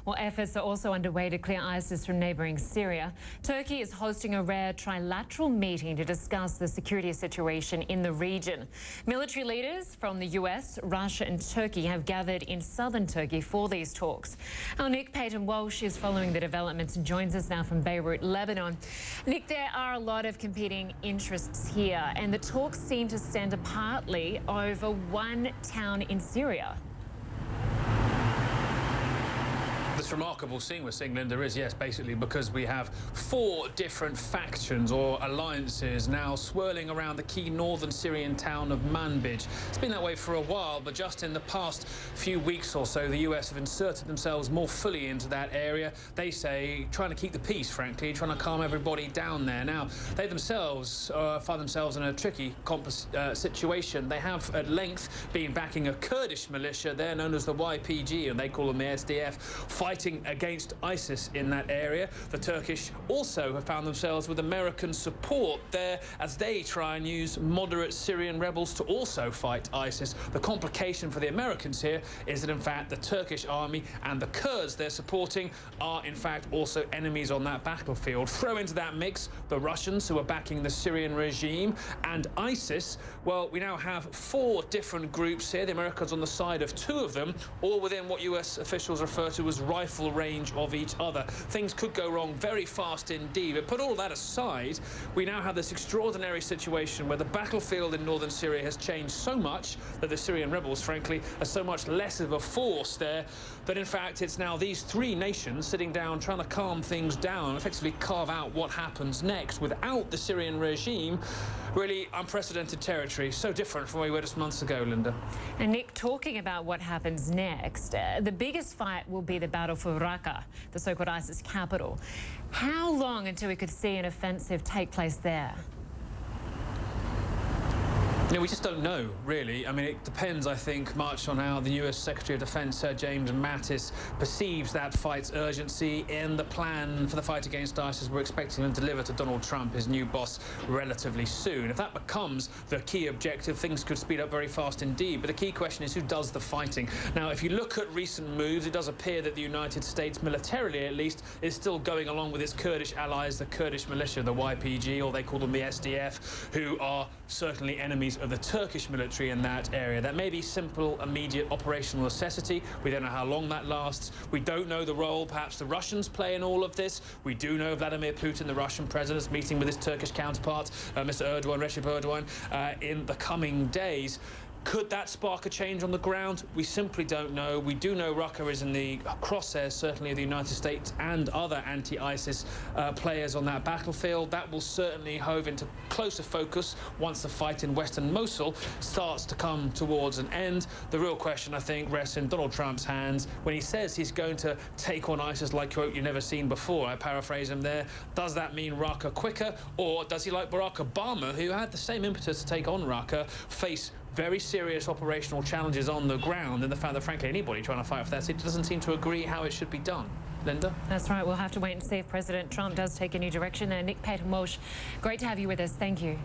Well, efforts are also underway to clear ISIS from neighbouring Syria. Turkey is hosting a rare trilateral meeting to discuss the security situation in the region. Military leaders from the US, Russia and Turkey have gathered in southern Turkey for these talks. Our Nick Paton Walsh is following the developments and joins us now from Beirut, Lebanon. Nick, there are a lot of competing interests here, and the talks seem to center partly over one town in Syria. This remarkable scene we're seeing, Lynda, is, yes, basically because we have 4 different factions or alliances now swirling around the key northern Syrian town of Manbij. It's been that way for a while, but just in the past few weeks or so, the US have inserted themselves more fully into that area. They say trying to keep the peace, frankly, trying to calm everybody down there. Now, they themselves find themselves in a tricky situation. They have at length been backing a Kurdish militia. They're known as the YPG, and they call them the SDF, fighting against ISIS in that area. The Turkish also have found themselves with American support there as they try and use moderate Syrian rebels to also fight ISIS. The complication for the Americans here is that, in fact, the Turkish army and the Kurds they're supporting are, in fact, also enemies on that battlefield. Throw into that mix the Russians, who are backing the Syrian regime, and ISIS. Well, we now have 4 different groups here. The Americans on the side of 2 of them, all within what US officials refer to as rifle range of each other. Things could go wrong very fast indeed. But put all that aside, we now have this extraordinary situation where the battlefield in northern Syria has changed so much that the Syrian rebels, frankly, are so much less of a force there that, in fact, it's now these 3 nations sitting down trying to calm things down, effectively carve out what happens next without the Syrian regime. Really unprecedented territory, so different from where we were just months ago, Lynda. And Nick, talking about what happens next, the biggest fight will be the battle for Raqqa, the so-called ISIS capital. How long until we could see an offensive take place there? We just don't know, really. I mean, it depends, I think, much on how the US Secretary of Defense, Sir James Mattis, perceives that fight's urgency in the plan for the fight against ISIS. We're expecting him to deliver to Donald Trump, his new boss, relatively soon. If that becomes the key objective, things could speed up very fast indeed. But the key question is, who does the fighting? Now, if you look at recent moves, it does appear that the United States, militarily at least, is still going along with its Kurdish allies, the Kurdish militia, the YPG, or they call them the SDF, who are certainly enemies of the Turkish military in that area. That may be simple, immediate operational necessity. We don't know how long that lasts. We don't know the role perhaps the Russians play in all of this. We do know Vladimir Putin, the Russian president, is meeting with his Turkish counterpart, Mr. Erdogan, Recep Erdogan, in the coming days. Could that spark a change on the ground? We simply don't know. We do know Raqqa is in the crosshairs, certainly, of the United States and other anti-ISIS players on that battlefield. That will certainly hove into closer focus once the fight in western Mosul starts to come towards an end. The real question, I think, rests in Donald Trump's hands when he says he's going to take on ISIS like, quote, you've never seen before. I paraphrase him there. Does that mean Raqqa quicker? Or does he, like Barack Obama, who had the same impetus to take on Raqqa, face very serious operational challenges on the ground, and the fact that, frankly, anybody trying to fight for that city doesn't seem to agree how it should be done? Lynda? That's right. We'll have to wait and see if President Trump does take a new direction there. Nick Paton Walsh, great to have you with us. Thank you.